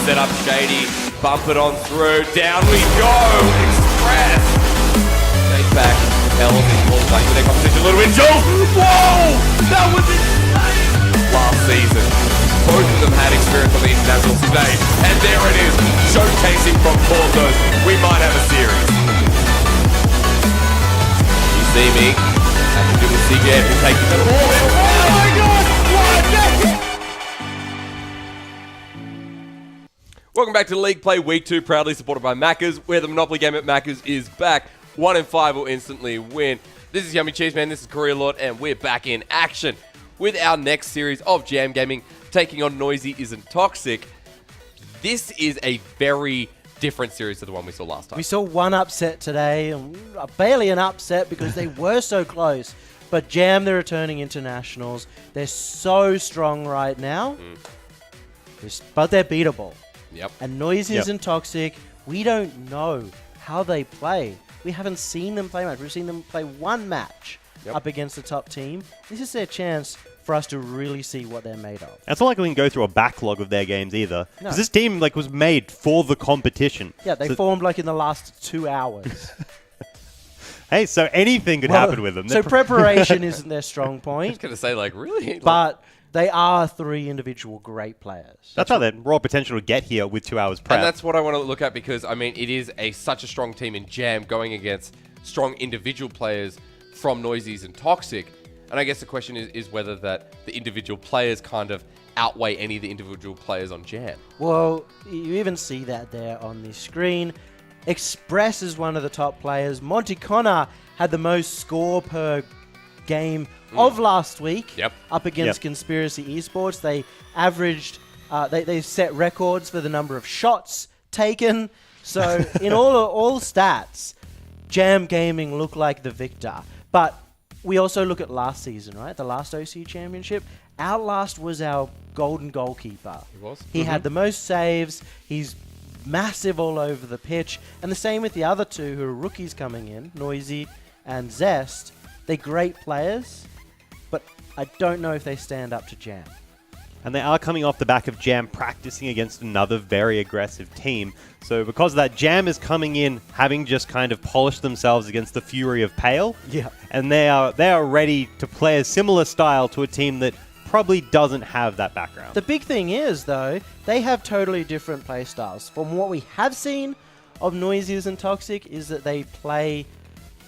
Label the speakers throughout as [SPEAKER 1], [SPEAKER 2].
[SPEAKER 1] set up Shady. Bump it on through. Down we go. Express. Take back. Hell of his ball playing with their competition. A little bit. Jules. Whoa! That was insane. Last season, both of them had experience on the international stage. And there it is. Showcasing from Porto. We might have a series. You see me. Have to do with CJ who's taking it. Oh my God! What? Welcome back to League Play Week 2, proudly supported by Macca's, where the Monopoly game at Macca's is back. 1 in 5 will instantly win. This is Yummy Cheeseman, this is Korea Lord, and we're back in action with our next series of Jam Gaming, taking on Noizee Isn't Toxic. This is a very different series to the one we saw last time.
[SPEAKER 2] We saw one upset today, barely an upset because they were so close. But Jam, the returning internationals, they're so strong right now, but they're beatable.
[SPEAKER 1] Yep.
[SPEAKER 2] And Noizee Isn't Toxic, we don't know how they play. We haven't seen them play much. We've seen them play one match up against the top team. This is their chance for us to really see what they're made of.
[SPEAKER 3] It's not like we can go through a backlog of their games either. Because this team was made for the competition.
[SPEAKER 2] Yeah, they formed in the last 2 hours.
[SPEAKER 3] Hey, so anything could happen with them.
[SPEAKER 2] So preparation isn't their strong point.
[SPEAKER 1] I was going to say, really?
[SPEAKER 2] But they are 3 individual great players.
[SPEAKER 3] That's how their raw potential to get here with 2 hours prep.
[SPEAKER 1] And that's what I want to look at because, it is such a strong team in Jam going against strong individual players from Noizee and Toxic. And I guess the question is whether that the individual players kind of outweigh any of the individual players on Jam.
[SPEAKER 2] Well, you even see that there on the screen. Express is one of the top players. Monty Connor had the most score per game of last week up against Conspiracy Esports. They averaged, they set records for the number of shots taken. So in all stats, Jam Gaming looked like the victor. But we also look at last season, right? The last OCE Championship. Outlast was our golden goalkeeper.
[SPEAKER 1] He was.
[SPEAKER 2] He had the most saves. He's massive all over the pitch. And the same with the other two who are rookies coming in, Noizee and Zest. They're great players, but I don't know if they stand up to Jam.
[SPEAKER 3] And they are coming off the back of Jam practicing against another very aggressive team. So because of that, Jam is coming in having just kind of polished themselves against the fury of Pale.
[SPEAKER 2] Yeah.
[SPEAKER 3] And they are ready to play a similar style to a team that probably doesn't have that background.
[SPEAKER 2] The big thing is, though, they have totally different play styles. From what we have seen of Noizee and Toxic is that they play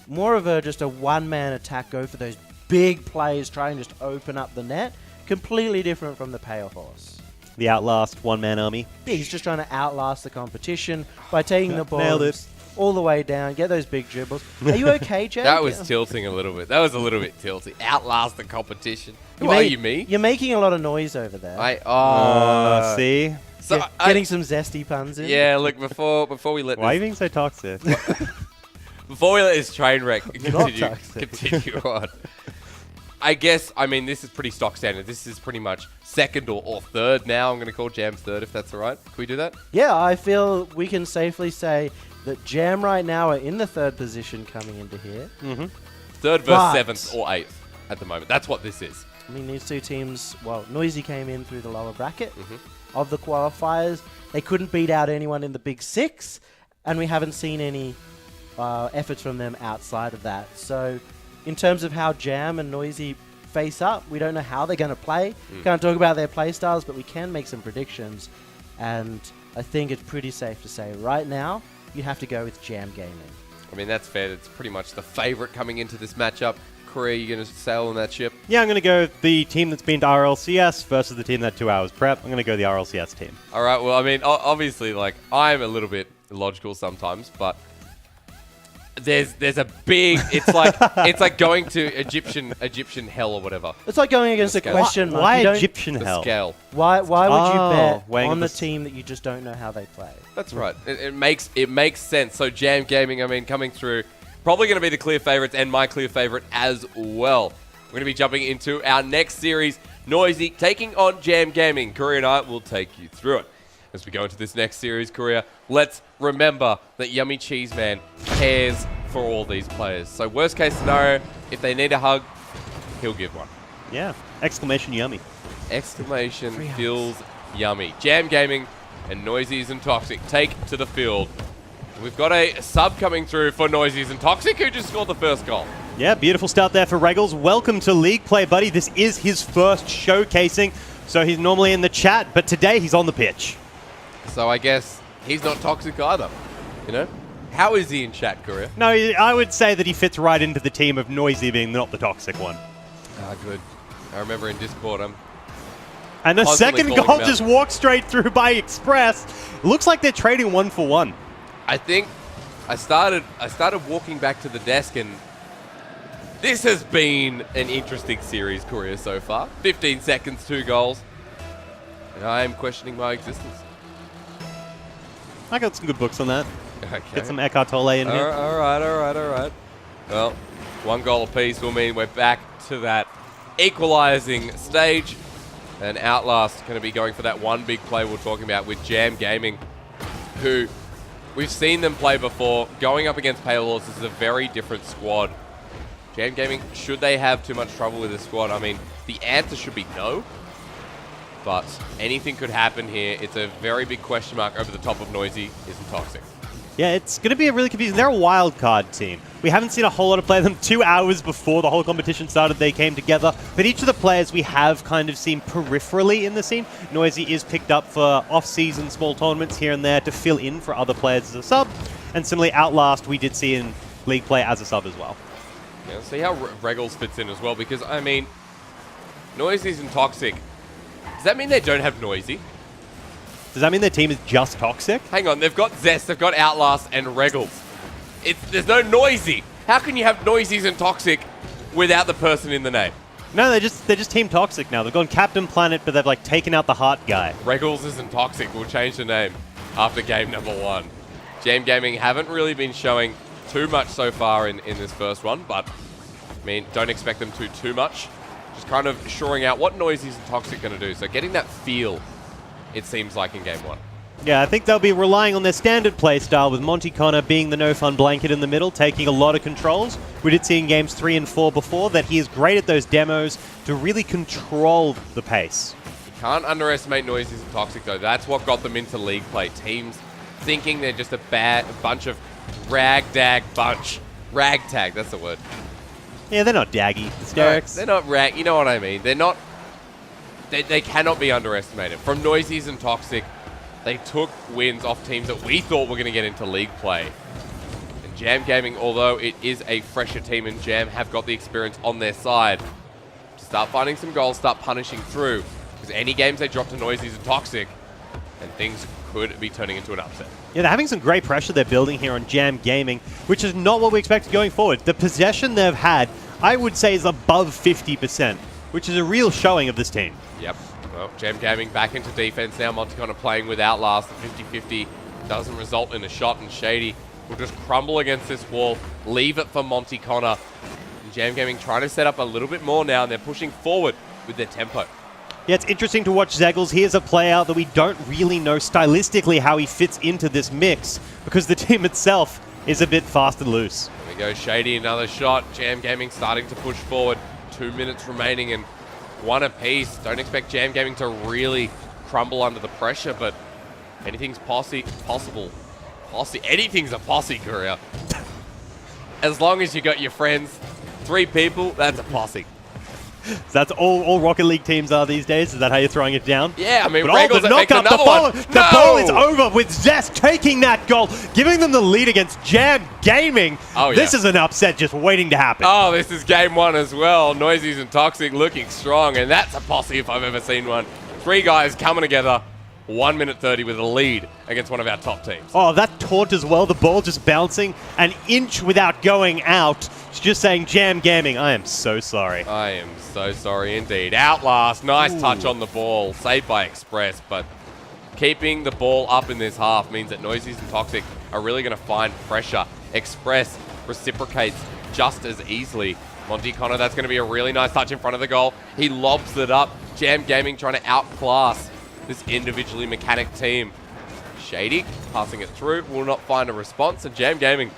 [SPEAKER 2] more of just a one-man attack, go for those big plays, try and just open up the net. Completely different from the Pale Horse.
[SPEAKER 3] The Outlast one-man army.
[SPEAKER 2] Yeah, he's just trying to outlast the competition by taking the ball all the way down, get those big dribbles. Are you okay, Jake?
[SPEAKER 1] That was tilting a little bit. That was a little bit tilting. Outlast the competition. Who are you, me?
[SPEAKER 2] You're making a lot of noise over there.
[SPEAKER 3] See?
[SPEAKER 1] So
[SPEAKER 2] getting some zesty puns in.
[SPEAKER 1] Yeah, look, before we let
[SPEAKER 3] Why are you being so toxic?
[SPEAKER 1] Before we let this train wreck continue on. I guess, this is pretty stock standard. This is pretty much second or third now. I'm going to call Jam third, if that's all right. Can we do that?
[SPEAKER 2] Yeah, I feel we can safely say that Jam right now are in the third position coming into here.
[SPEAKER 1] Third versus 7th or 8th at the moment. That's what this is.
[SPEAKER 2] These two teams, Noizee came in through the lower bracket of the qualifiers. They couldn't beat out anyone in the Big Six, and we haven't seen any efforts from them outside of that. So in terms of how Jam and Noizee face up, we don't know how they're going to play. Can't talk about their play styles, but we can make some predictions. And I think it's pretty safe to say right now, you have to go with Jam Gaming.
[SPEAKER 1] That's fair. It's pretty much the favorite coming into this matchup. Korea, you going to sail on that ship?
[SPEAKER 3] Yeah, I'm going to go with the team that's been to RLCS versus the team that 2 hours prep. I'm going to go the RLCS team.
[SPEAKER 1] All right. Well, obviously, I'm a little bit illogical sometimes, but there's a big. It's like going to Egyptian hell or whatever.
[SPEAKER 2] It's like going against a question mark.
[SPEAKER 3] Why Egyptian hell?
[SPEAKER 1] The scale.
[SPEAKER 2] Why would you bet
[SPEAKER 3] on
[SPEAKER 2] the team that you just don't know how they play?
[SPEAKER 1] That's right. It makes sense. So Jam Gaming, coming through, probably going to be the clear favorites and my clear favorite as well. We're going to be jumping into our next series, Noizee taking on Jam Gaming. Korea and I will take you through it. As we go into this next series, Korea, let's remember that Yummy Cheeseman cares for all these players. So worst case scenario, if they need a hug, he'll give one.
[SPEAKER 3] Yeah. Exclamation yummy.
[SPEAKER 1] Exclamation feels yummy. Jam Gaming and Noizees and Toxic take to the field. We've got a sub coming through for Noizees and Toxic, who just scored the first goal.
[SPEAKER 3] Yeah, beautiful start there for Regals. Welcome to League Play, buddy. This is his first showcasing, so he's normally in the chat, but today he's on the pitch.
[SPEAKER 1] So I guess he's not toxic either, you know? How is he in chat, Korea?
[SPEAKER 3] No, I would say that he fits right into the team of Noizee being not the toxic one.
[SPEAKER 1] Ah, good. I remember in Discord,
[SPEAKER 3] and the second
[SPEAKER 1] calling
[SPEAKER 3] goal
[SPEAKER 1] him out.
[SPEAKER 3] just walked straight through by Express. Looks like they're trading 1-for-1.
[SPEAKER 1] I think I started walking back to the desk, and this has been an interesting series, Korea, so far. 15 seconds, 2 goals. And I am questioning my existence.
[SPEAKER 3] I got some good books on that.
[SPEAKER 1] Okay.
[SPEAKER 3] Get some Eckhart Tolle in here.
[SPEAKER 1] All right. Well, 1 goal apiece will mean we're back to that equalizing stage. And Outlast going to be going for that one big play we're talking about with Jam Gaming, who we've seen them play before. Going up against Pale Lords, this is a very different squad. Jam Gaming, should they have too much trouble with this squad? I mean, the answer should be no. But anything could happen here. It's a very big question mark over the top of Noizee isn't Toxic.
[SPEAKER 3] Yeah, it's going to be a really confusing. They're a wild card team. We haven't seen a whole lot of play of them. 2 hours before the whole competition started, they came together. But each of the players we have kind of seen peripherally in the scene. Noizee is picked up for off-season small tournaments here and there to fill in for other players as a sub. And similarly, Outlast we did see in League Play as a sub as well.
[SPEAKER 1] Yeah, let's see how Regals fits in as well, because, I mean, Noizees and Toxic. Does that mean they don't have Noizee?
[SPEAKER 3] Does that mean their team is just Toxic?
[SPEAKER 1] Hang on, they've got Zest, they've got Outlast, and Regals. There's no Noizee. How can you have Noizees and Toxic without the person in the name?
[SPEAKER 3] No, they're just Team Toxic now. They've gone Captain Planet, but they've like taken out the heart guy.
[SPEAKER 1] Regals isn't Toxic. We'll change the name after game number 1. Jam Gaming haven't really been showing too much so far in this first one, but I mean, don't expect them to too much. Just kind of shoring out what Noizees and Toxic going to do. So getting that feel, it seems like, in game 1.
[SPEAKER 3] Yeah, I think they'll be relying on their standard play style, with Monty Connor being the no-fun blanket in the middle, taking a lot of controls. We did see in games 3 and 4 before that he is great at those demos to really control the pace.
[SPEAKER 1] You can't underestimate Noizees and Toxic, though. That's what got them into League Play. Teams thinking they're just a bunch of ragtag bunch. Ragtag, that's the word.
[SPEAKER 3] Yeah, they're not daggy. Hysterics.
[SPEAKER 1] No, they're not rag. You know what I mean. They're not. They cannot be underestimated. From Noizees and Toxic, they took wins off teams that we thought were going to get into League Play. And Jam Gaming, although it is a fresher team, and Jam have got the experience on their side, start finding some goals, start punishing through. Because any games they drop to Noizees and Toxic, and things could be turning into an upset.
[SPEAKER 3] Yeah, they're having some great pressure they're building here on Jam Gaming, which is not what we expected going forward. The possession they've had, I would say, is above 50%, which is a real showing of this team.
[SPEAKER 1] Yep. Well, Jam Gaming back into defense now. Monty Connor playing with Outlast. The 50-50 doesn't result in a shot, and Shady will just crumble against this wall, leave it for Monty Connor. And Jam Gaming trying to set up a little bit more now, and they're pushing forward with their tempo.
[SPEAKER 3] Yeah, it's interesting to watch Zeggles. He is a player that we don't really know stylistically how he fits into this mix, because the team itself is a bit fast and loose.
[SPEAKER 1] There we go, Shady, another shot. Jam Gaming starting to push forward. 2 minutes remaining and 1 apiece. Don't expect Jam Gaming to really crumble under the pressure, but anything's possible. Anything's a posse, Korea. As long as you got your friends, 3 people, that's a posse.
[SPEAKER 3] So that's all Rocket League teams are these days? Is that how you're throwing it down?
[SPEAKER 1] Yeah, I mean,
[SPEAKER 3] but
[SPEAKER 1] Regals
[SPEAKER 3] the
[SPEAKER 1] makes
[SPEAKER 3] knockup,
[SPEAKER 1] another one.
[SPEAKER 3] The ball is over with Zest taking that goal, giving them the lead against Jam Gaming.
[SPEAKER 1] Oh, yeah.
[SPEAKER 3] This is an upset just waiting to happen.
[SPEAKER 1] Oh, this is game 1 as well. Noizees and Toxic looking strong, and that's a posse if I've ever seen one. 3 guys coming together. 1 minute 30 with a lead against one of our top teams.
[SPEAKER 3] Oh, that taunt as well. The ball just bouncing an inch without going out. It's just saying, Jam Gaming, I am so sorry.
[SPEAKER 1] I am so sorry indeed. Outlast, nice touch on the ball. Saved by Express, but keeping the ball up in this half means that Noizees and Toxic are really going to find pressure. Express reciprocates just as easily. Monty Connor, that's going to be a really nice touch in front of the goal. He lobs it up. Jam Gaming trying to outclass this individually mechanic team. Shady passing it through, will not find a response, and Jam Gaming,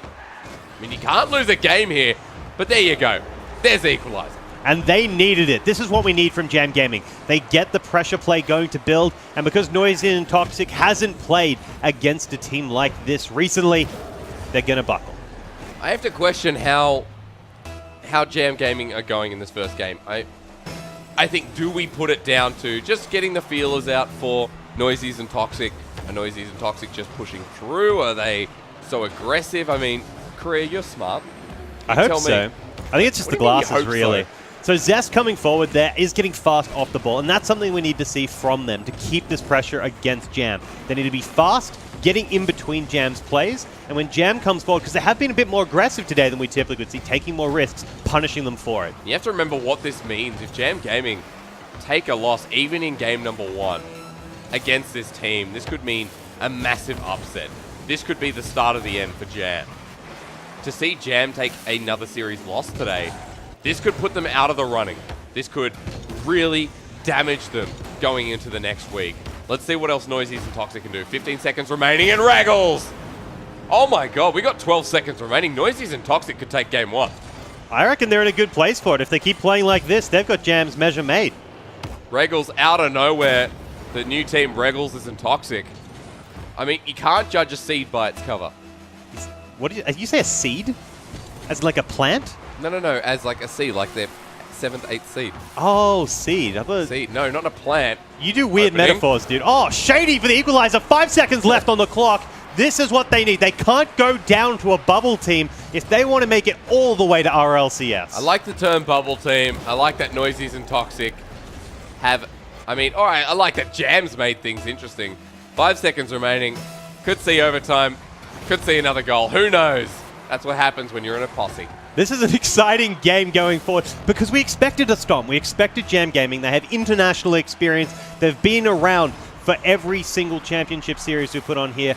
[SPEAKER 1] I mean, you can't lose a game here, but there you go. There's the equalizer.
[SPEAKER 3] And they needed it. This is what we need from Jam Gaming. They get the pressure play going to build, and because Noizee and Toxic hasn't played against a team like this recently, they're going to buckle.
[SPEAKER 1] I have to question how Jam Gaming are going in this first game. I think, do we put it down to just getting the feelers out for Noizees and Toxic? Are Noizees and Toxic just pushing through? Are they so aggressive? I mean, Korea, you're smart.
[SPEAKER 3] I hope so. I think it's just the glasses, really. So Zest coming forward there is getting fast off the ball, and that's something we need to see from them to keep this pressure against Jam. They need to be fast, getting in between Jam's plays, and when Jam comes forward, because they have been a bit more aggressive today than we typically would see, taking more risks, punishing them for it.
[SPEAKER 1] You have to remember what this means. If Jam Gaming take a loss, even in game number 1, against this team, this could mean a massive upset. This could be the start of the end for Jam. To see Jam take another series loss today, this could put them out of the running. This could really damage them going into the next week. Let's see what else Noizees and Toxic can do. 15 seconds remaining, and Raggles! Oh my god, we got 12 seconds remaining. Noizees and Toxic could take game 1.
[SPEAKER 3] I reckon they're in a good place for it. If they keep playing like this, they've got Jam's measure made.
[SPEAKER 1] Raggles out of nowhere. The new team, Raggles, isn't Toxic. I mean, you can't judge a seed by its cover.
[SPEAKER 3] What did you say, a seed? As like a plant?
[SPEAKER 1] No, as like a seed, like their 7th, 8th seed.
[SPEAKER 3] Oh, seed. I thought...
[SPEAKER 1] Seed, no, not a plant.
[SPEAKER 3] You do weird metaphors, dude. Oh, Shady for the equalizer. 5 seconds left on the clock. This is what they need. They can't go down to a bubble team if they want to make it all the way to RLCS.
[SPEAKER 1] I like the term bubble team. I like that Noizees and Toxic have... I mean, all right, I like that Jam's made things interesting. 5 seconds remaining. Could see overtime. Could see another goal. Who knows? That's what happens when you're in a posse.
[SPEAKER 3] This is an exciting game going forward because we expected a stomp. We expected Jam Gaming. They have international experience. They've been around for every single championship series we put on here.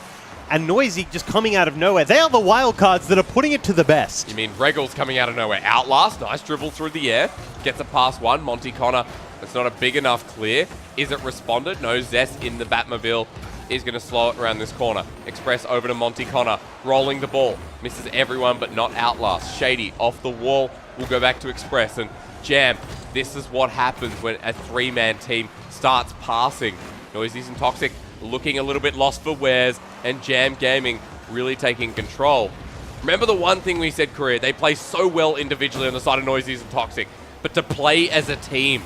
[SPEAKER 3] And Noizee just coming out of nowhere. They are the wild cards that are putting it to the best.
[SPEAKER 1] You mean Regal's coming out of nowhere? Outlast, nice dribble through the air. Gets a pass one. Monty Connor, it's not a big enough clear. Is it responded? No, Zest in the Batmobile is going to slow it around this corner. Express over to Monty Connor, rolling the ball. Misses everyone, but not Outlast. Shady off the wall. We'll go back to Express and Jam. This is what happens when a 3-man team starts passing. Noizees and Toxic looking a little bit lost for wears, and Jam Gaming really taking control. Remember the one thing we said, Korea, they play so well individually on the side of Noizees and Toxic, but to play as a team,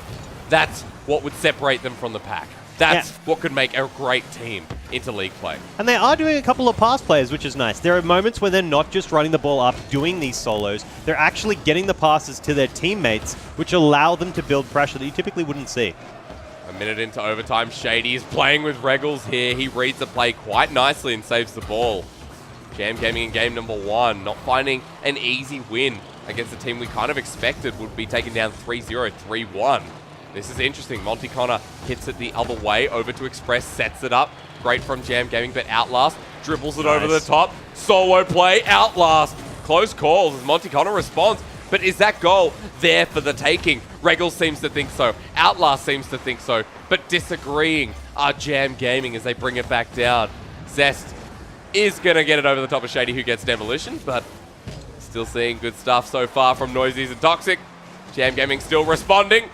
[SPEAKER 1] that's what would separate them from the pack. That's what could make a great team into league play.
[SPEAKER 3] And they are doing a couple of pass plays, which is nice. There are moments when they're not just running the ball up, doing these solos. They're actually getting the passes to their teammates, which allow them to build pressure that you typically wouldn't see.
[SPEAKER 1] A minute into overtime, Shady is playing with Regals here. He reads the play quite nicely and saves the ball. Jam Gaming in game number 1, not finding an easy win against a team we kind of expected would be taken down 3-0, 3-1. This is interesting. Monty Connor hits it the other way, over to Express, sets it up. Great from Jam Gaming, but Outlast dribbles it over the top. Solo play, Outlast. Close calls as Monty Connor responds. But is that goal there for the taking? Regals seems to think so. Outlast seems to think so. But disagreeing are Jam Gaming as they bring it back down. Zest is going to get it over the top of Shady, who gets demolition, but still seeing good stuff so far from Noizees and Toxic. Jam Gaming still responding.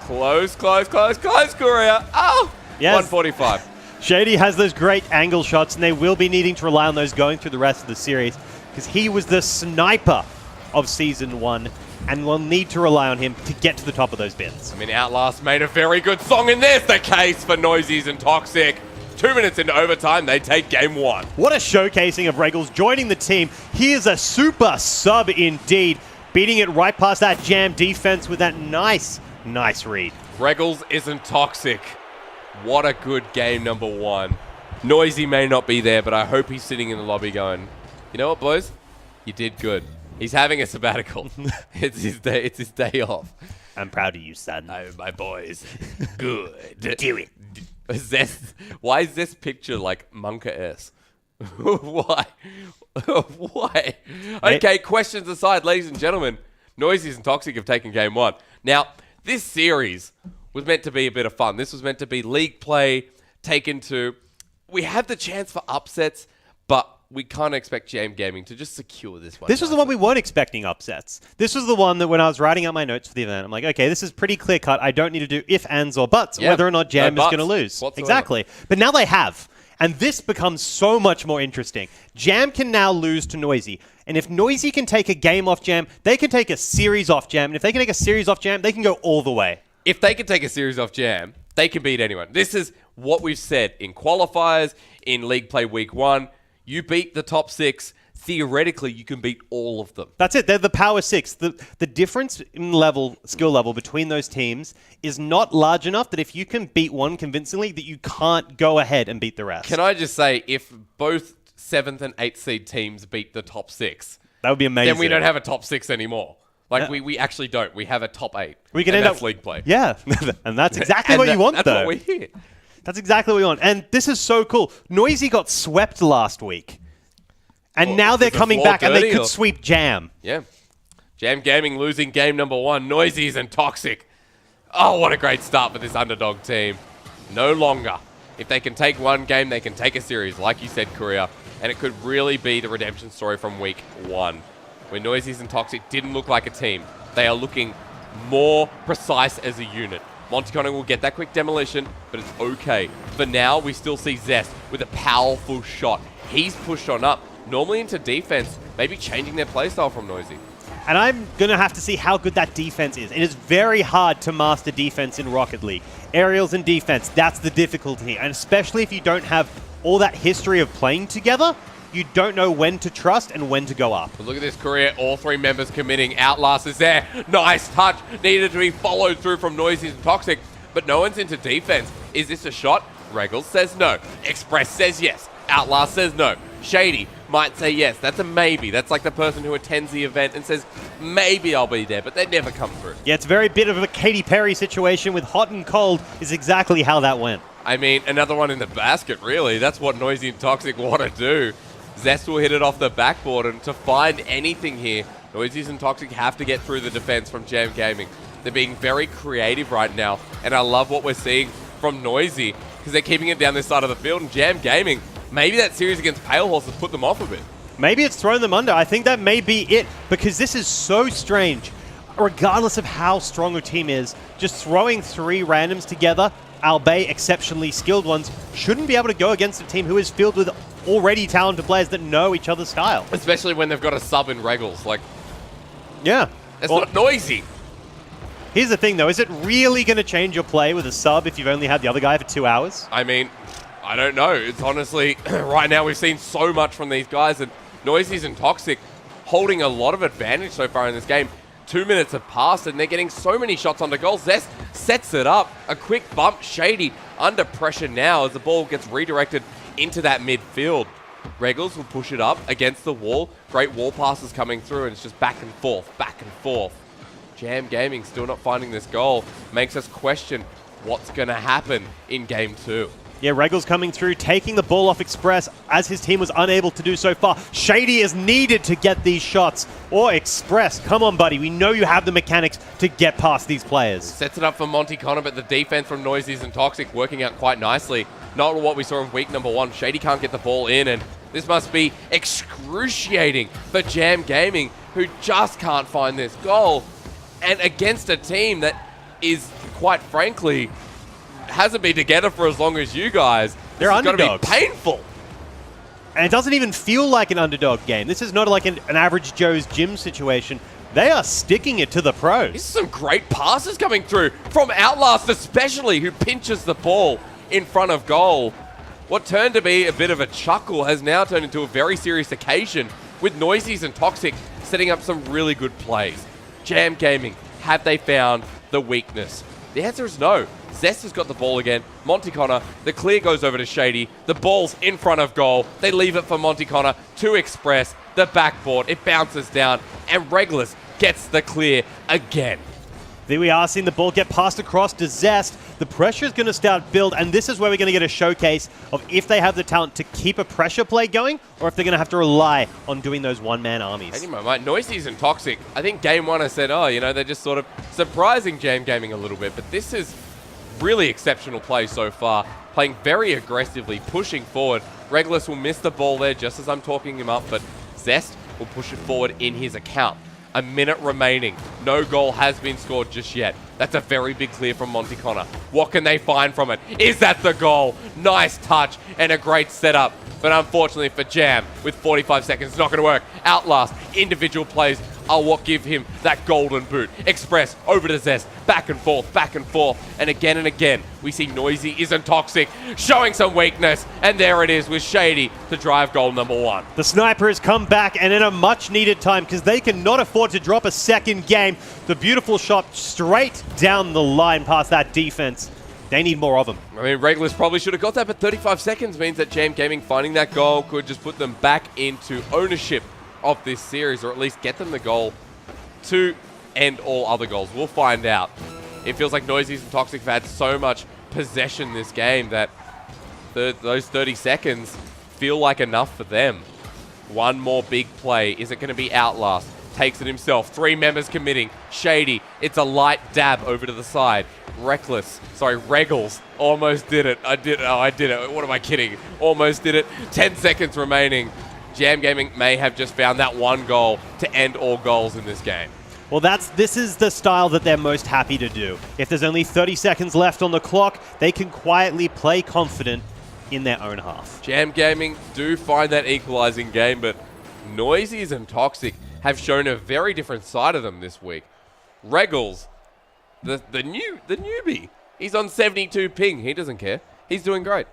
[SPEAKER 1] Close, Korea. Oh, yes. 145.
[SPEAKER 3] Shady has those great angle shots, and they will be needing to rely on those going through the rest of the series because he was the sniper of Season 1, and we'll need to rely on him to get to the top of those bins.
[SPEAKER 1] I mean, Outlast made a very good song, and there's the case for Noizees and Toxic. 2 minutes into overtime, they take game 1.
[SPEAKER 3] What a showcasing of Regals joining the team. He is a super sub indeed, beating it right past that Jam defense with that nice read.
[SPEAKER 1] Regals isn't Toxic. What a good game number 1. Noizee may not be there, but I hope he's sitting in the lobby going, you know what, boys? You did good. He's having a sabbatical. It's his day off.
[SPEAKER 3] I'm proud of you, son.
[SPEAKER 1] Oh, my boys. Good.
[SPEAKER 3] Do it.
[SPEAKER 1] Why is this picture like Monka S? Why? Why? Okay, questions aside, ladies and gentlemen, Noizees and Toxic have taken game 1. Now, this series was meant to be a bit of fun. This was meant to be league play, taken to... We have the chance for upsets, but we can't expect Jam Gaming to just secure this one.
[SPEAKER 3] This was the one we weren't expecting upsets. This was the one that when I was writing out my notes for the event, I'm like, okay, this is pretty clear cut. I don't need to do if, ands, or buts, whether or not Jam is going to lose.
[SPEAKER 1] Whatsoever.
[SPEAKER 3] Exactly. But now they have. And this becomes so much more interesting. Jam can now lose to Noizee. And if Noizee can take a game off Jam, they can take a series off Jam. And if they can take a series off Jam, they can go all the way.
[SPEAKER 1] If they can take a series off Jam, they can beat anyone. This is what we've said in qualifiers, in League Play Week 1. You beat the top 6, theoretically, you can beat all of them.
[SPEAKER 3] That's it. They're the power 6. The difference in skill level between those teams is not large enough that if you can beat one convincingly, that you can't go ahead and beat the rest.
[SPEAKER 1] Can I just say, if both 7th and 8th seed teams beat the top 6,
[SPEAKER 3] that would be amazing.
[SPEAKER 1] Then we don't have a top 6 anymore. Like, we actually don't. We have a top 8.
[SPEAKER 3] We can end up
[SPEAKER 1] League Play.
[SPEAKER 3] Yeah, and that's exactly what you want,
[SPEAKER 1] that's
[SPEAKER 3] though.
[SPEAKER 1] That's what we're here.
[SPEAKER 3] That's exactly what we want. And this is so cool. Noizee got swept last week. And now they're coming back and they could sweep Jam.
[SPEAKER 1] Yeah. Jam Gaming losing game number 1. Noizees and Toxic. Oh, what a great start for this underdog team. No longer. If they can take one game, they can take a series, like you said, Korea. And it could really be the redemption story from week 1. Where Noizees and Toxic didn't look like a team. They are looking more precise as a unit. Monticona will get that quick demolition, but it's okay. For now, we still see Zest with a powerful shot. He's pushed on up, normally into defense, maybe changing their playstyle from Noizee.
[SPEAKER 3] And I'm going to have to see how good that defense is. It is very hard to master defense in Rocket League. Aerials and defense, that's the difficulty. And especially if you don't have all that history of playing together, you don't know when to trust and when to go up.
[SPEAKER 1] But look at this career, all 3 members committing. Outlast is there. Nice touch. Needed to be followed through from Noizees and Toxic, but no one's into defense. Is this a shot? Regals says no. Express says yes. Outlast says no. Shady might say yes. That's a maybe. That's like the person who attends the event and says, maybe I'll be there, but they never come through.
[SPEAKER 3] Yeah, it's a very bit of a Katy Perry situation with hot and cold is exactly how that went.
[SPEAKER 1] I mean, another one in the basket, really. That's what Noizee and Toxic want to do. Zest will hit it off the backboard, and to find anything here, Noizees and Toxic have to get through the defense from Jam Gaming. They're being very creative right now, and I love what we're seeing from Noizee, because they're keeping it down this side of the field, and Jam Gaming, maybe that series against Pale Horse has put them off a bit.
[SPEAKER 3] Maybe it's thrown them under. I think that may be it, because this is so strange. Regardless of how strong a team is, just throwing 3 randoms together, albeit exceptionally skilled ones, shouldn't be able to go against a team who is filled with already talented players that know each other's style.
[SPEAKER 1] Especially when they've got a sub in Regals. Like,
[SPEAKER 3] yeah.
[SPEAKER 1] That's not Noizee.
[SPEAKER 3] Here's the thing, though. Is it really going to change your play with a sub if you've only had the other guy for 2 hours?
[SPEAKER 1] I mean, I don't know. It's honestly, right now we've seen so much from these guys, and Noizees and Toxic holding a lot of advantage so far in this game. 2 minutes have passed, and they're getting so many shots on the goal. Zest sets it up. A quick bump. Shady under pressure now as the ball gets redirected into that midfield. Regals will push it up against the wall. Great wall passes coming through, and it's just back and forth, back and forth. Jam Gaming still not finding this goal. Makes us question what's going to happen in Game 2.
[SPEAKER 3] Yeah, Regals coming through, taking the ball off Express as his team was unable to do so far. Shady is needed to get these shots. Or Express, come on, buddy. We know you have the mechanics to get past these players.
[SPEAKER 1] Sets it up for Monty Connor, but the defense from Noizees and Toxic working out quite nicely. Not what we saw in week number 1. Shady can't get the ball in, and this must be excruciating for Jam Gaming, who just can't find this goal. And against a team that is, quite frankly, hasn't been together for as long as you guys.
[SPEAKER 3] They're underdogs.
[SPEAKER 1] It's going to be painful.
[SPEAKER 3] And it doesn't even feel like an underdog game. This is not like an average Joe's gym situation. They are sticking it to the pros.
[SPEAKER 1] This is some great passes coming through from Outlast especially, who pinches the ball in front of goal. What turned to be a bit of a chuckle has now turned into a very serious occasion, with Noizees and Toxic setting up some really good plays. Jam Gaming, have they found the weakness? The answer is no. Zest has got the ball again. Monty Connor, the clear goes over to Shady. The ball's in front of goal. They leave it for Monty Connor to Express. The backboard, it bounces down, and Regulus gets the clear again.
[SPEAKER 3] There we are, seeing the ball get passed across to Zest. The pressure is going to start build, and this is where we're going to get a showcase of if they have the talent to keep a pressure play going, or if they're going to have to rely on doing those one-man armies.
[SPEAKER 1] Anyway, mate, Noizees and Toxic, I think game 1 I said, oh, you know, they're just sort of surprising Jam Gaming a little bit, but this is really exceptional play so far, playing very aggressively, pushing forward. Regulus will miss the ball there just as I'm talking him up, but Zest will push it forward in his account. A minute remaining. No goal has been scored just yet. That's a very big clear from Monty Connor. What can they find from it? Is that the goal? Nice touch and a great setup. But unfortunately for Jam, with 45 seconds, it's not going to work. Outlast, individual plays are what give him that golden boot. Express, over to Zest, back and forth, and again, we see Noizee isn't toxic, showing some weakness, and there it is with Shady to drive goal number 1.
[SPEAKER 3] The sniper has come back, and in a much-needed time, because they cannot afford to drop a second game. The beautiful shot straight down the line past that defense. They need more of them.
[SPEAKER 1] I mean, Regulus probably should have got that, but 35 seconds means that Jam Gaming finding that goal could just put them back into ownership of this series, or at least get them the goal to end all other goals. We'll find out. It feels like Noizees and Toxic have had so much possession this game that those 30 seconds feel like enough for them. One more big play. Is it going to be Outlast? Takes it himself. 3 members committing. Shady. It's a light dab over to the side. Regals almost did it. I did it. What am I kidding? Almost did it. 10 seconds remaining. Jam Gaming may have just found that one goal to end all goals in this game.
[SPEAKER 3] Well, this is the style that they're most happy to do. If there's only 30 seconds left on the clock, they can quietly play confident in their own half.
[SPEAKER 1] Jam Gaming do find that equalizing game, but Noizees and Toxic have shown a very different side of them this week. Regals, the newbie, he's on 72 ping. He doesn't care. He's doing great.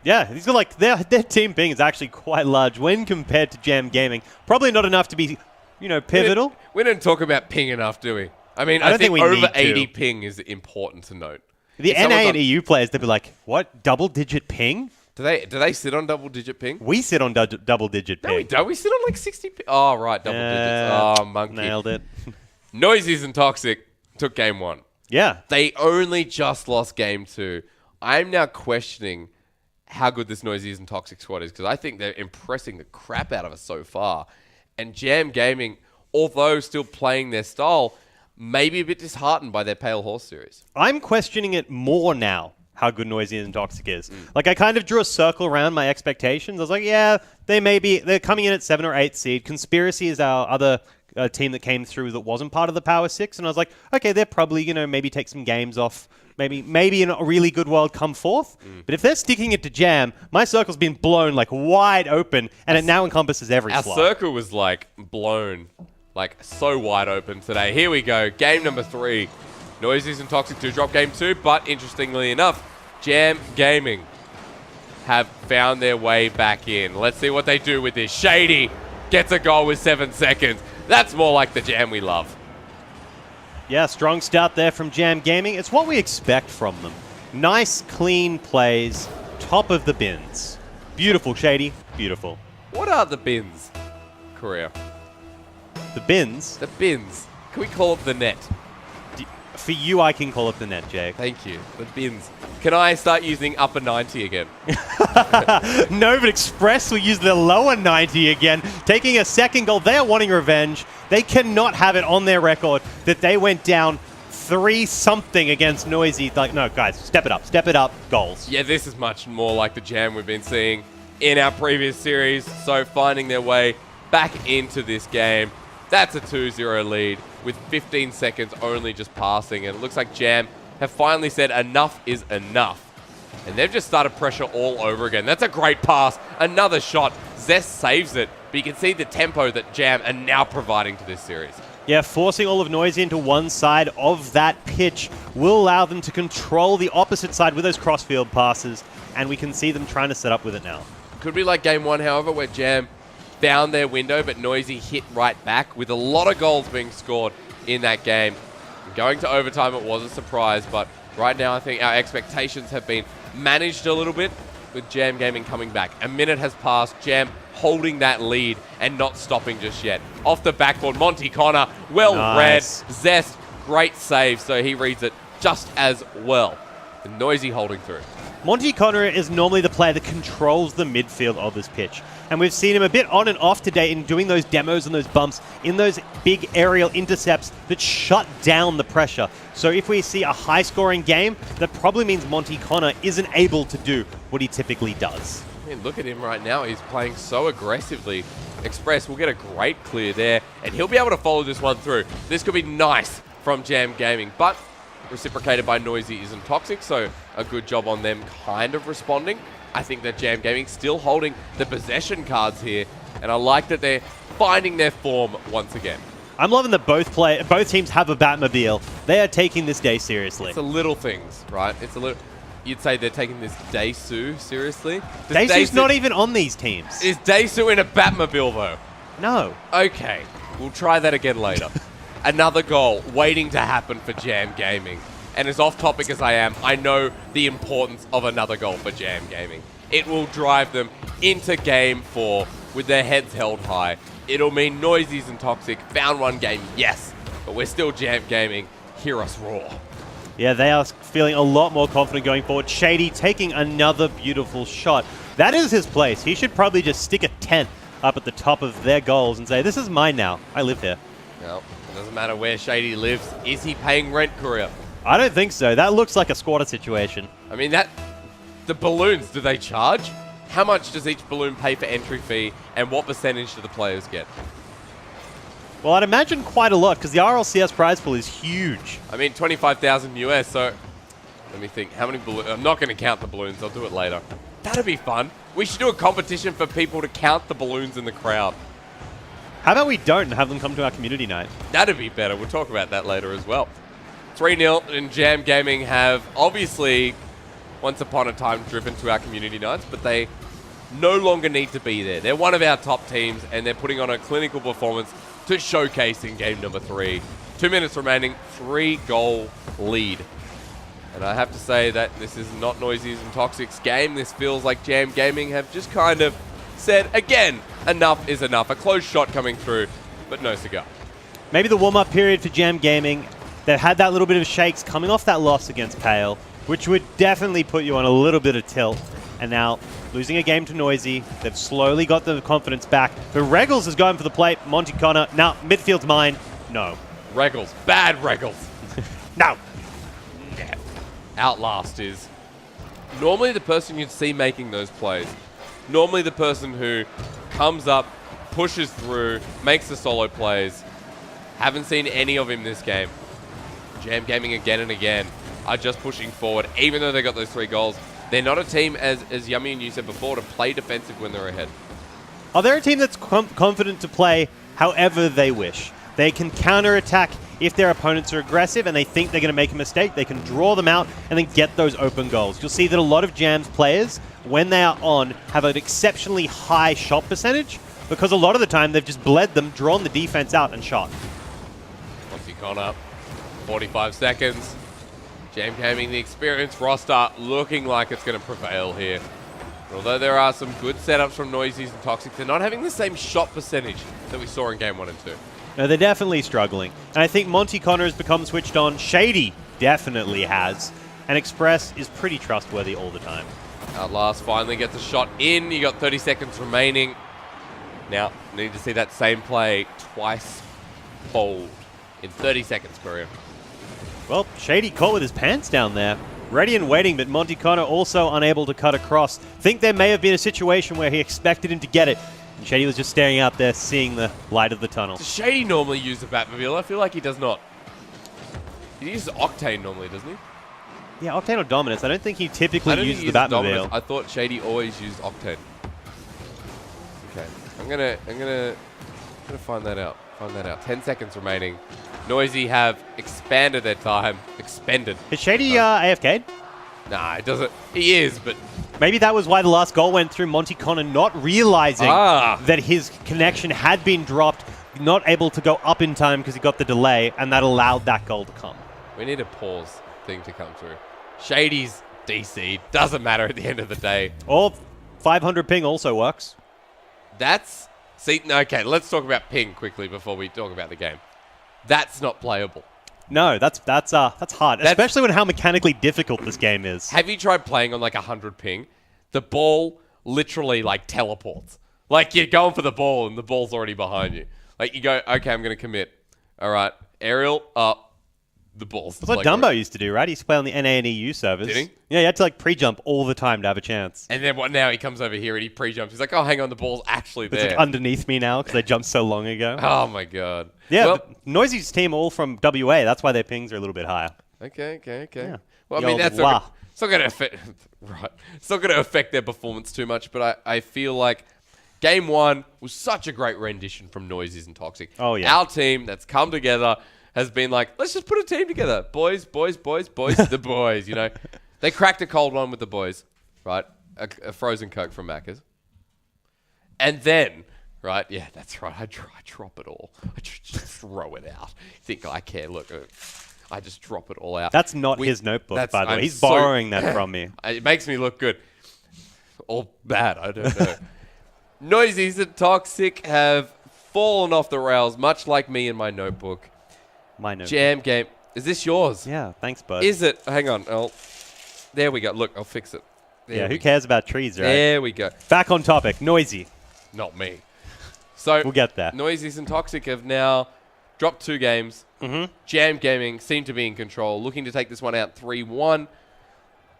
[SPEAKER 3] Yeah, he's got like their team ping is actually quite large when compared to Jam Gaming. Probably not enough to be, pivotal.
[SPEAKER 1] We didn't talk about ping enough, do we? I mean, I think over 80 ping is important to note.
[SPEAKER 3] The NA and EU players, they'd be like, "What? Double-digit ping?
[SPEAKER 1] Do they sit on double-digit ping?
[SPEAKER 3] We sit on double-digit ping.
[SPEAKER 1] No, we don't. We sit on like 60 ping. Oh, right, double digits. Oh, monkey.
[SPEAKER 3] Nailed it.
[SPEAKER 1] Noizees and Toxic took game 1.
[SPEAKER 3] Yeah.
[SPEAKER 1] They only just lost game 2. I'm now questioning how good this Noizees and Toxic squad is, because I think they're impressing the crap out of us so far. And Jam Gaming, although still playing their style, may be a bit disheartened by their Pale Horse series.
[SPEAKER 3] I'm questioning it more now, how good Noizee and Toxic is. Like, I kind of drew a circle around my expectations. I was like, yeah, they're coming in at 7 or 8 seed. Conspiracy is our other team that came through that wasn't part of the Power 6. And I was like, okay, they're probably, maybe take some games off. Maybe in a really good world come forth. But if they're sticking it to Jam, my circle's been blown like wide open, and it now encompasses every slot.
[SPEAKER 1] Our circle was like blown, like so wide open today. Here we go, game number 3. Noizees and Toxic to drop game 2, but interestingly enough, Jam Gaming have found their way back in. Let's see what they do with this. Shady gets a goal with 7 seconds. That's more like the Jam we love.
[SPEAKER 3] Yeah, strong start there from Jam Gaming. It's what we expect from them. Nice, clean plays, top of the bins. Beautiful, Shady. Beautiful.
[SPEAKER 1] What are the bins, Korea?
[SPEAKER 3] The bins?
[SPEAKER 1] The bins. Can we call it the net?
[SPEAKER 3] For you, I can call it the net, Jake.
[SPEAKER 1] Thank you. The bins. Can I start using upper 90 again?
[SPEAKER 3] No, but Express will use the lower 90 again, taking a second goal. They are wanting revenge. They cannot have it on their record that they went down 3-something against Noizee. Like, no, guys, step it up, goals.
[SPEAKER 1] Yeah, this is much more like the Jam we've been seeing in our previous series. So finding their way back into this game. That's a 2-0 lead with 15 seconds only just passing. And it looks like Jam have finally said enough is enough. And they've just started pressure all over again. That's a great pass. Another shot. Zest saves it. But you can see the tempo that Jam are now providing to this series.
[SPEAKER 3] Yeah, forcing all of Noizee into one side of that pitch will allow them to control the opposite side with those crossfield passes. And we can see them trying to set up with it now.
[SPEAKER 1] Could be like game 1, however, where Jam found their window, but Noizee hit right back with a lot of goals being scored in that game. Going to overtime, it was a surprise, but right now I think our expectations have been managed a little bit with Jam Gaming coming back. A minute has passed, Jam holding that lead and not stopping just yet. Off the backboard, Monty Connor, well read. Zest, great save, so he reads it just as well. And Noizee holding through.
[SPEAKER 3] Monty Connor is normally the player that controls the midfield of this pitch. And we've seen him a bit on and off today in doing those demos and those bumps in those big aerial intercepts that shut down the pressure. So if we see a high-scoring game, that probably means Monty Connor isn't able to do what he typically does.
[SPEAKER 1] I mean, look at him right now. He's playing so aggressively. Express will get a great clear there, and he'll be able to follow this one through. This could be nice from Jam Gaming, but reciprocated by Noizee isn't toxic, so a good job on them kind of responding. I think that Jam Gaming still holding the possession cards here, and I like that they're finding their form once again.
[SPEAKER 3] I'm loving that both teams have a Batmobile. They are taking this day seriously.
[SPEAKER 1] It's the little things, right? It's a little. You'd say they're taking this Daisu seriously.
[SPEAKER 3] Daisu's not even on these teams.
[SPEAKER 1] Is Daisu in a Batmobile though?
[SPEAKER 3] No.
[SPEAKER 1] Okay, we'll try that again later. Another goal waiting to happen for Jam Gaming. And as off topic as I am, I know the importance of another goal for Jam Gaming. It will drive them into game 4 with their heads held high. It'll mean Noizees and Toxic found one game, yes, but we're still Jam Gaming. Hear us roar.
[SPEAKER 3] Yeah, they are feeling a lot more confident going forward. Shady taking another beautiful shot. That is his place. He should probably just stick a tent up at the top of their goals and say, this is mine now. I live here.
[SPEAKER 1] No, it doesn't matter where Shady lives. Is he paying rent, Korea?
[SPEAKER 3] I don't think so. That looks like a squatter situation.
[SPEAKER 1] I mean, the balloons, do they charge? How much does each balloon pay for entry fee, and what percentage do the players get?
[SPEAKER 3] Well, I'd imagine quite a lot, because the RLCS prize pool is huge.
[SPEAKER 1] I mean, 25,000 US, so let me think. How many balloons? I'm not going to count the balloons. I'll do it later. That'd be fun. We should do a competition for people to count the balloons in the crowd.
[SPEAKER 3] How about we don't and have them come to our community night?
[SPEAKER 1] That'd be better. We'll talk about that later as well. 3-0, and Jam Gaming have obviously once upon a time driven to our community nights, but they no longer need to be there. They're one of our top teams, and they're putting on a clinical performance to showcase in game number 3. 2 minutes remaining, 3-goal lead. And I have to say that this is not Noizee's and Toxic's game. This feels like Jam Gaming have just kind of said, again, enough is enough. A close shot coming through, but no cigar.
[SPEAKER 3] Maybe the warm-up period for Jam Gaming, they've had that little bit of shakes coming off that loss against Pale, which would definitely put you on a little bit of tilt. And now, losing a game to Noizee, they've slowly got the confidence back. But Regals is going for the plate. Monty Connor, now midfield's mine. No.
[SPEAKER 1] Regals. Bad Regals.
[SPEAKER 3] No.
[SPEAKER 1] Yeah. Outlast is normally the person you'd see making those plays. Normally the person who comes up, pushes through, makes the solo plays. Haven't seen any of him this game. Jam Gaming again and again are just pushing forward, even though they got those 3 goals. They're not a team, as Yummy and you said before, to play defensive when they're ahead.
[SPEAKER 3] Oh, they're a team that's confident to play however they wish. They can counter-attack if their opponents are aggressive and they think they're going to make a mistake. They can draw them out and then get those open goals. You'll see that a lot of Jam's players, when they are on, have an exceptionally high shot percentage because a lot of the time they've just bled them, drawn the defense out, and shot.
[SPEAKER 1] Monty Connor, 45 seconds. Jam Gaming, the experienced roster, looking like it's going to prevail here. Although there are some good setups from Noizees and Toxic, they're not having the same shot percentage that we saw in game 1 and 2.
[SPEAKER 3] No, they're definitely struggling. And I think Monty Connor has become switched on. Shady definitely has. And Express is pretty trustworthy all the time.
[SPEAKER 1] Outlast finally gets a shot in. You got 30 seconds remaining. Now, need to see that same play twice fold in 30 seconds, Korea.
[SPEAKER 3] Well, Shady caught with his pants down there. Ready and waiting, but Monty Connor also unable to cut across. Think there may have been a situation where he expected him to get it. And Shady was just staring out there, seeing the light of the tunnel.
[SPEAKER 1] Does Shady normally use the Batmobile? I feel like he does not. He uses Octane normally, doesn't he?
[SPEAKER 3] Yeah, Octane or Dominus. I don't think he typically uses the Batmobile.
[SPEAKER 1] Dominus. I thought Shady always used Octane. Okay, I'm gonna find that out. 10 seconds remaining. Noizee have expanded their time. Expended.
[SPEAKER 3] Is Shady AFK'd?
[SPEAKER 1] Nah, it doesn't. He is, but
[SPEAKER 3] maybe that was why the last goal went through. Monty Connor not realizing that his connection had been dropped, not able to go up in time because he got the delay, and that allowed that goal to come.
[SPEAKER 1] We need a pause thing to come through. Shady's DC. Doesn't matter at the end of the day.
[SPEAKER 3] Or 500 ping also works.
[SPEAKER 1] That's... See, okay, let's talk about ping quickly before we talk about the game. That's not playable.
[SPEAKER 3] No, that's hard, especially when how mechanically difficult this game is.
[SPEAKER 1] Have you tried playing on like 100 ping? The ball literally like teleports. Like you're going for the ball and the ball's already behind you. Like you go, okay, I'm going to commit. All right, aerial up. The balls.
[SPEAKER 3] That's what Dumbo used to do, right? He used to play on the NA and EU servers.
[SPEAKER 1] Did he?
[SPEAKER 3] Yeah, you had to like pre-jump all the time to have a chance.
[SPEAKER 1] And then now he comes over here and he pre-jumps. He's like, oh, hang on, the ball's actually there.
[SPEAKER 3] It's like underneath me now because I jumped so long ago.
[SPEAKER 1] Oh my god.
[SPEAKER 3] Yeah,
[SPEAKER 1] well,
[SPEAKER 3] Noizee's team all from WA. That's why their pings are a little bit higher.
[SPEAKER 1] Okay.
[SPEAKER 3] Yeah.
[SPEAKER 1] Well, I mean, that's not going to affect. Right. It's not going to affect their performance too much, but I feel like Game 1 was such a great rendition from Noizees and Toxic.
[SPEAKER 3] Oh, yeah.
[SPEAKER 1] Our team that's come together has been like, let's just put a team together. Boys, the boys, you know. They cracked a cold one with the boys, right? A frozen Coke from Macca's. And then, right, yeah, that's right, I drop it all. I just throw it out. Think I care, look, I just drop it all out.
[SPEAKER 3] That's not his notebook, by the way. He's borrowing that from me.
[SPEAKER 1] It makes me look good. Or bad, I don't know. Noizees and Toxic have fallen off the rails, much like me in my notebook.
[SPEAKER 3] My notebook.
[SPEAKER 1] Jam game. Is this yours?
[SPEAKER 3] Yeah, thanks, bud.
[SPEAKER 1] Is it? Hang on. There we go. Look, I'll fix it.
[SPEAKER 3] Yeah, who cares about trees, right?
[SPEAKER 1] There we go.
[SPEAKER 3] Back on topic. Noizee.
[SPEAKER 1] Not me. So
[SPEAKER 3] we'll get there.
[SPEAKER 1] Noizees and Toxic have now dropped 2 games. Jam Gaming seem to be in control, looking to take this one out 3-1.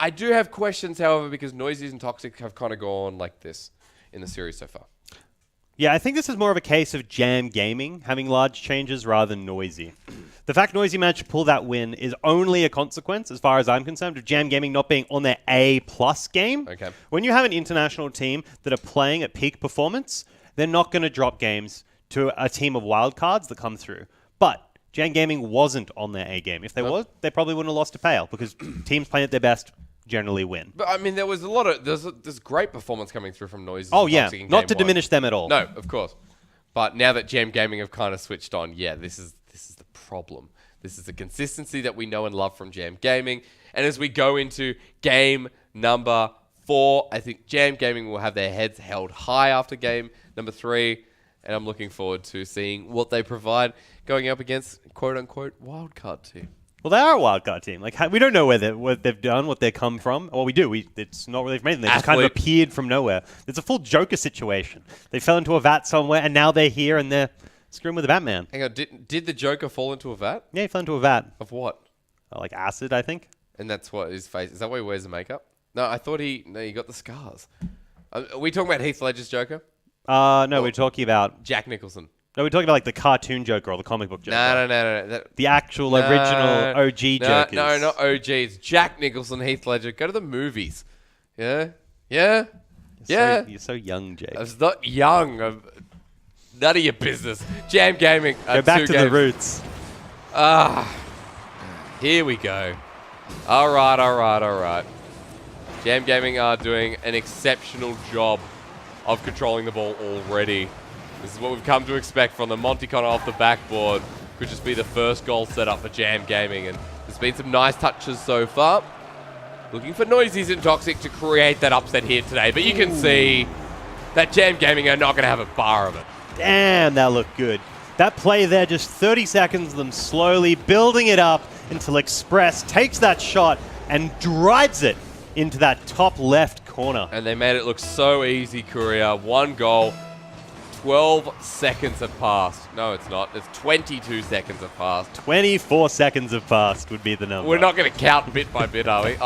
[SPEAKER 1] I do have questions, however, because Noizees and Toxic have kind of gone like this in the series so far.
[SPEAKER 3] Yeah, I think this is more of a case of Jam Gaming having large changes rather than Noizee. The fact Noizee managed to pull that win is only a consequence, as far as I'm concerned, of Jam Gaming not being on their A+ game.
[SPEAKER 1] Okay.
[SPEAKER 3] When you have an international team that are playing at peak performance, they're not going to drop games to a team of wildcards that come through. But Jam Gaming wasn't on their A game. If they was, they probably wouldn't have lost to Pale, because teams playing at their best generally win.
[SPEAKER 1] But I mean, there was a lot of there's great performance coming through from Noizee.
[SPEAKER 3] Oh yeah, not to diminish them at all.
[SPEAKER 1] No, of course. But now that Jam Gaming have kind of switched on, yeah, this is the problem. This is the consistency that we know and love from Jam Gaming. And as we go into game number 4, I think Jam Gaming will have their heads held high after game number 3. And I'm looking forward to seeing what they provide going up against quote-unquote wildcard team.
[SPEAKER 3] Well, they are a wildcard team. Like, we don't know what they've done, what they come from. Well, we do. It's not really from anything. They just kind of appeared from nowhere. It's a full Joker situation. They fell into a vat somewhere, and now they're here, and they're screwing with the Batman.
[SPEAKER 1] Hang on, did the Joker fall into a vat?
[SPEAKER 3] Yeah, he fell into a vat.
[SPEAKER 1] Of what?
[SPEAKER 3] Like acid, I think.
[SPEAKER 1] And that's what his face... Is that why he wears the makeup? No, I thought he got the scars. Are we talking about Heath Ledger's Joker?
[SPEAKER 3] No, we're talking about...
[SPEAKER 1] Jack Nicholson.
[SPEAKER 3] No, we're talking about like the cartoon Joker or the comic book Joker.
[SPEAKER 1] No.
[SPEAKER 3] The actual original OG Jokers.
[SPEAKER 1] No, not OG. It's Jack Nicholson, Heath Ledger. Go to the movies. Yeah? Yeah?
[SPEAKER 3] You're so young, Jake.
[SPEAKER 1] I was not young. None of your business. Jam Gaming.
[SPEAKER 3] Go back to the roots.
[SPEAKER 1] Here we go. All right. Jam Gaming are doing an exceptional job of controlling the ball already. This is what we've come to expect from the Monty Connor off the backboard. Could just be the first goal set up for Jam Gaming. And there's been some nice touches so far. Looking for Noizees and Toxic to create that upset here today. But you can see that Jam Gaming are not going to have a bar of it.
[SPEAKER 3] Damn, that looked good. That play there, just 30 seconds of them slowly building it up until Express takes that shot and drives it into that top left corner.
[SPEAKER 1] And they made it look so easy, Courier. 1 goal. 12 seconds have passed. No, it's not. It's 22 seconds have passed.
[SPEAKER 3] 24 seconds have passed would be the number.
[SPEAKER 1] We're not going to count bit by bit, are we?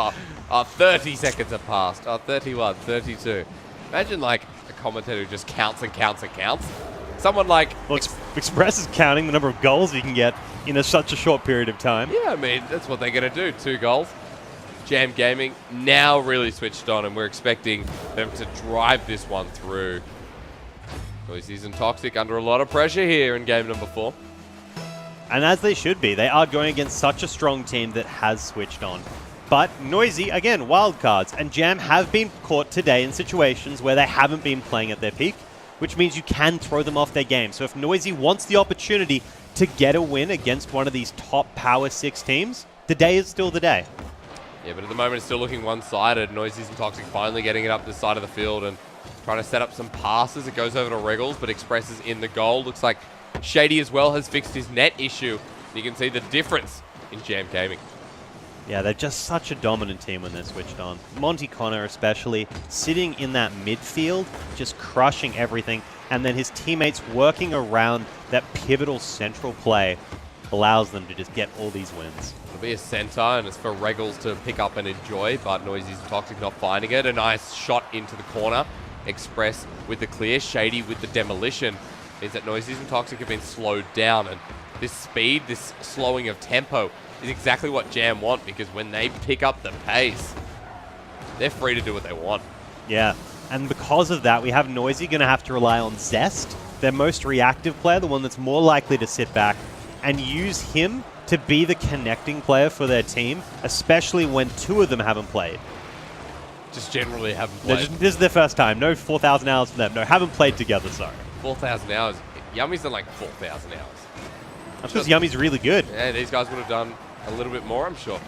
[SPEAKER 1] 30 seconds have passed. 31, 32. Imagine like a commentator who just counts and counts and counts. Someone like...
[SPEAKER 3] Well, Express is counting the number of goals you can get in such a short period of time.
[SPEAKER 1] Yeah, I mean, that's what they're going to do. 2 goals. Jam Gaming now really switched on, and we're expecting them to drive this one through. Noizees and Toxic under a lot of pressure here in game number 4.
[SPEAKER 3] And as they should be. They are going against such a strong team that has switched on. But Noizee, again, wildcards. And Jam have been caught today in situations where they haven't been playing at their peak, which means you can throw them off their game. So if Noizee wants the opportunity to get a win against one of these top Power 6 teams, the day is still the day.
[SPEAKER 1] Yeah, but at the moment it's still looking one-sided. Noizees and Toxic finally getting it up this side of the field and trying to set up some passes. It goes over to Regals, but Express is in the goal. Looks like Shady as well has fixed his net issue. You can see the difference in Jam Gaming.
[SPEAKER 3] Yeah, they're just such a dominant team when they're switched on. Monty Connor especially, sitting in that midfield, just crushing everything, and then his teammates working around that pivotal central play allows them to just get all these wins.
[SPEAKER 1] It'll be a center, and it's for Regals to pick up and enjoy, but Noizee's and Toxic not finding it. A nice shot into the corner. Express with the clear, Shady with the demolition. Means that Noizee's and Toxic have been slowed down, and this speed, this slowing of tempo is exactly what Jam want, because when they pick up the pace, they're free to do what they want.
[SPEAKER 3] Yeah, and because of that, we have Noizee going to have to rely on Zest, their most reactive player, the one that's more likely to sit back, and use him to be the connecting player for their team, especially when two of them haven't played.
[SPEAKER 1] Just generally haven't played.
[SPEAKER 3] This is their first time. No 4,000 hours for them. No, haven't played together, sorry.
[SPEAKER 1] 4,000 hours. Yummy's done like 4,000 hours.
[SPEAKER 3] That's because Yummy's really good.
[SPEAKER 1] Yeah, these guys would have done a little bit more, I'm sure,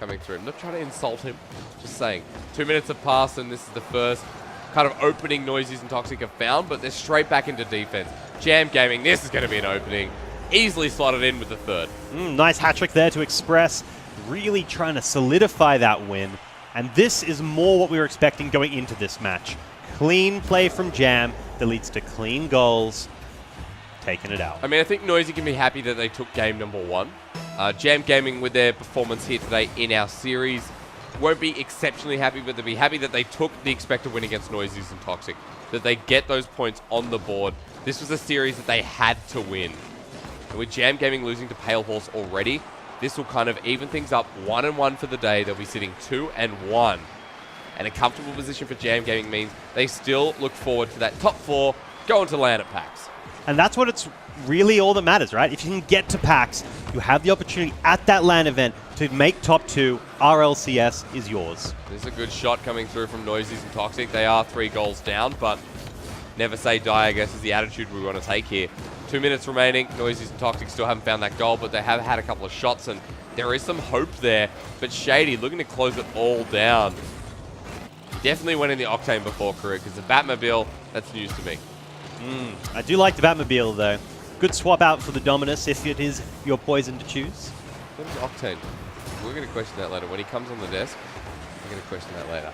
[SPEAKER 1] coming through. I'm not trying to insult him, just saying. 2 minutes have passed, and this is the first kind of opening Noizees and Toxic have found, but they're straight back into defense. Jam Gaming, this is going to be an opening. Easily slotted in with the third.
[SPEAKER 3] Nice hat trick there to Express. Really trying to solidify that win. And this is more what we were expecting going into this match. Clean play from Jam that leads to clean goals. Taking it out.
[SPEAKER 1] I mean, I think Noizee can be happy that they took game number 1. Jam Gaming, with their performance here today in our series, won't be exceptionally happy, but they'll be happy that they took the expected win against Noizees and Toxic, that they get those points on the board. This was a series that they had to win. And with Jam Gaming losing to Pale Horse already, this will kind of even things up. 1-1 for the day. They'll be sitting 2-1. And a comfortable position for Jam Gaming means they still look forward to that top 4 going to LAN at PAX.
[SPEAKER 3] And that's what it's really all that matters, right? If you can get to PAX, you have the opportunity at that LAN event to make top 2. RLCS is yours.
[SPEAKER 1] There's a good shot coming through from Noizees and Toxic. They are 3 goals down, but never say die, I guess, is the attitude we want to take here. 2 minutes remaining. Noizees and Toxic still haven't found that goal, but they have had a couple of shots, and there is some hope there. But Shady looking to close it all down. Definitely went in the Octane before career, because the Batmobile, that's news to me.
[SPEAKER 3] I do like the Batmobile, though. Good swap out for the Dominus if it is your poison to choose.
[SPEAKER 1] What is Octane? We're going to question that later. When he comes on the desk, we're going to question that later.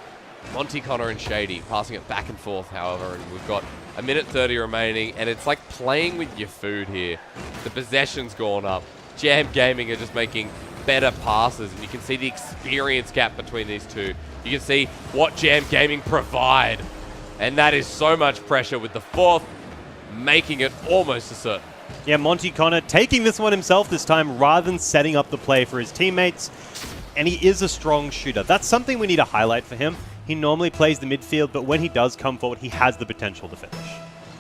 [SPEAKER 1] Monty Connor and Shady passing it back and forth, however, and we've got 1:30 remaining, and it's like playing with your food here. The possession's gone up. Jam Gaming are just making better passes, and you can see the experience gap between these two. You can see what Jam Gaming provide, and that is so much pressure with the 4th, making it almost a certain.
[SPEAKER 3] Yeah, Monty Connor taking this one himself this time rather than setting up the play for his teammates, and he is a strong shooter. That's something we need to highlight for him. He normally plays the midfield, but when he does come forward, he has the potential to finish.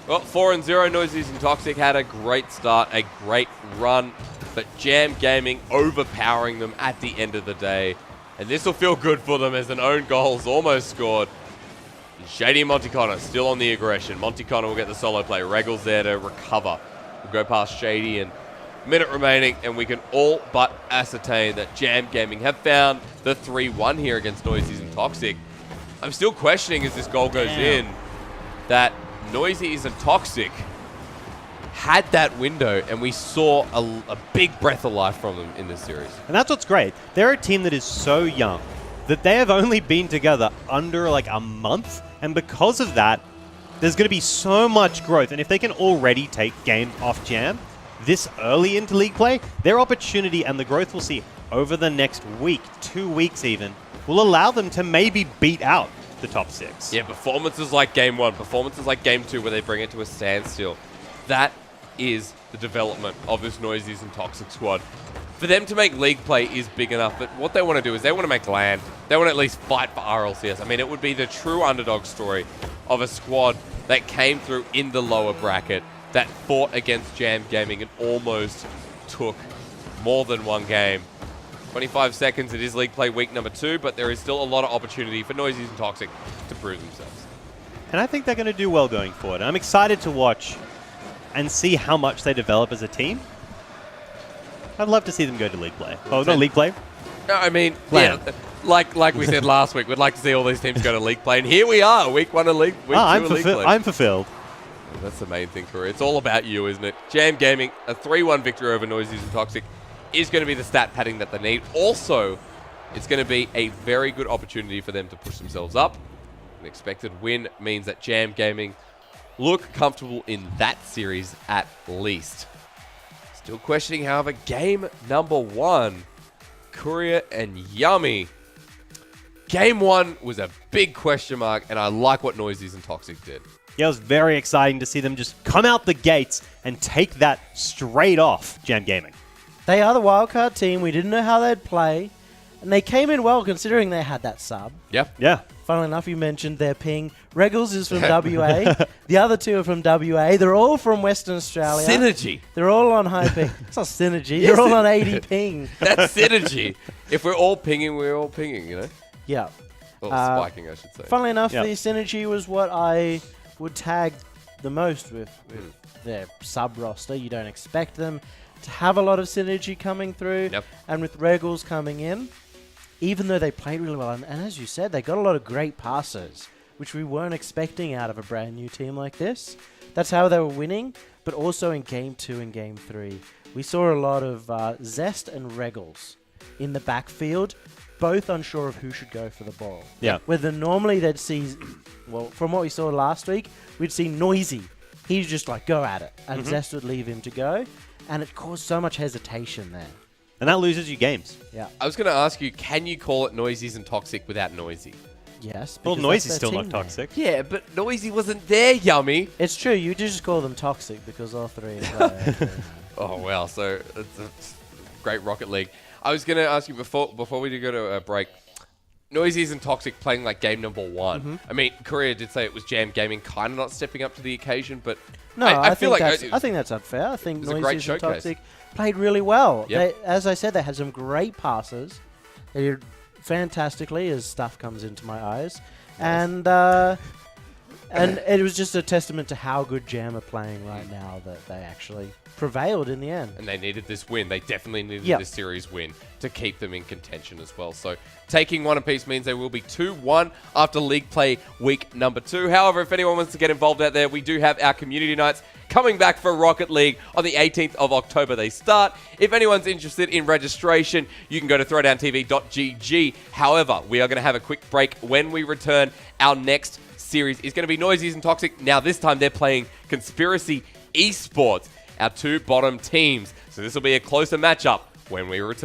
[SPEAKER 1] Well, 4-0, Noizees and Toxic had a great start, a great run, but Jam Gaming overpowering them at the end of the day. And this will feel good for them as an own goal's almost scored. And Shady and Monty Connor still on the aggression. Monty Connor will get the solo play. Regals there to recover. We'll go past Shady, and minute remaining, and we can all but ascertain that Jam Gaming have found the 3-1 here against Noizees and Toxic. I'm still questioning as this goal goes in that Noizees and Toxic had that window, and we saw a big breath of life from them in this series.
[SPEAKER 3] And that's what's great. They're a team that is so young that they have only been together under like a month, and because of that, there's going to be so much growth. And if they can already take games off Jam this early into league play, their opportunity and the growth we'll see over the next week, 2 weeks even, will allow them to maybe beat out the top 6.
[SPEAKER 1] Yeah, performances like Game 1, performances like Game 2 where they bring it to a standstill. That is the development of this Noizees and Toxic squad. For them to make league play is big enough, but what they want to do is they want to make LAN. They want to at least fight for RLCS. I mean, it would be the true underdog story of a squad that came through in the lower bracket, that fought against Jam Gaming and almost took more than one game. 25 seconds, it is league play week number 2, but there is still a lot of opportunity for Noizees and Toxic to prove themselves.
[SPEAKER 3] And I think they're going to do well going forward. I'm excited to watch and see how much they develop as a team. I'd love to see them go to league play. Oh, not league play.
[SPEAKER 1] No, I mean, yeah, like we said last week, we'd like to see all these teams go to league play, and here we are, week 1 of league, week 2 of league play.
[SPEAKER 3] I'm fulfilled.
[SPEAKER 1] That's the main thing for it. It's all about you, isn't it? Jam Gaming, a 3-1 victory over Noizees and Toxic. is going to be the stat padding that they need. Also, it's going to be a very good opportunity for them to push themselves up. An expected win means that Jam Gaming look comfortable in that series at least. Still questioning, however, game number 1, Courier and Yummy. Game 1 was a big question mark, and I like what Noizees and Toxic did.
[SPEAKER 3] Yeah, it was very exciting to see them just come out the gates and take that straight off Jam Gaming.
[SPEAKER 2] They are the wildcard team. We didn't know how they'd play. And they came in well considering they had that sub.
[SPEAKER 1] Yep.
[SPEAKER 3] Yeah.
[SPEAKER 2] Funnily enough, you mentioned their ping. Regals is from WA. The other two are from WA. They're all from Western Australia.
[SPEAKER 1] Synergy.
[SPEAKER 2] They're all on high ping. It's not synergy. They're all on 80 ping.
[SPEAKER 1] That's synergy. If we're all pinging, we're all pinging, you know?
[SPEAKER 2] Yeah.
[SPEAKER 1] Or spiking, I should say.
[SPEAKER 2] Funnily enough,
[SPEAKER 3] Yep.
[SPEAKER 2] the synergy was what I would tag the most with their sub roster. You don't expect them to have a lot of synergy coming through.
[SPEAKER 1] Yep.
[SPEAKER 2] And with Regals coming in, even though they played really well, and as you said, they got a lot of great passes, which we weren't expecting out of a brand new team like this. That's how they were winning, but also in Game 2 and Game 3, we saw a lot of Zest and Regals in the backfield, both unsure of who should go for the ball.
[SPEAKER 3] Yeah.
[SPEAKER 2] Whether normally they'd see, well, from what we saw last week, we'd see Noizee. He'd just like go at it, and Zest would leave him to go, and it caused so much hesitation there.
[SPEAKER 3] And that loses you games.
[SPEAKER 2] Yeah.
[SPEAKER 1] I was going to ask you, can you call it Noizees and Toxic without Noizee?
[SPEAKER 2] Yes.
[SPEAKER 3] Well,
[SPEAKER 2] because that's
[SPEAKER 3] Noizee's
[SPEAKER 2] their
[SPEAKER 3] still not
[SPEAKER 2] team name.
[SPEAKER 3] toxic.
[SPEAKER 1] Yeah, but Noizee wasn't there, Yummy.
[SPEAKER 2] It's true. You just call them toxic because all three are there.
[SPEAKER 1] Oh, wow. So it's a great Rocket League. I was going to ask you before we do go to a break, Noizees and Toxic playing like game number 1. I mean, Korea did say it was Jam Gaming kind of not stepping up to the occasion, but
[SPEAKER 2] No,
[SPEAKER 1] I feel like
[SPEAKER 2] I think that's unfair. I think
[SPEAKER 1] was a great
[SPEAKER 2] Noizees and
[SPEAKER 1] showcase.
[SPEAKER 2] Toxic played really well.
[SPEAKER 1] Yep.
[SPEAKER 2] As I said, they had some great passes. They did fantastically as stuff comes into my eyes. And it was just a testament to how good Jam are playing right now that they actually prevailed in the end.
[SPEAKER 1] and they needed this win. They definitely needed
[SPEAKER 2] Yep.
[SPEAKER 1] this series win to keep them in contention as well. So taking one apiece means they will be 2-1 after league play week number 2. However, if anyone wants to get involved out there, we do have our community nights coming back for Rocket League on the 18th of October. They start. If anyone's interested in registration, you can go to throwdowntv.gg. However, we are going to have a quick break. When we return, our next series is going to be Noizees and Toxic. Now, this time they're playing Conspiracy Esports, our 2 bottom teams. So this will be a closer matchup when we return.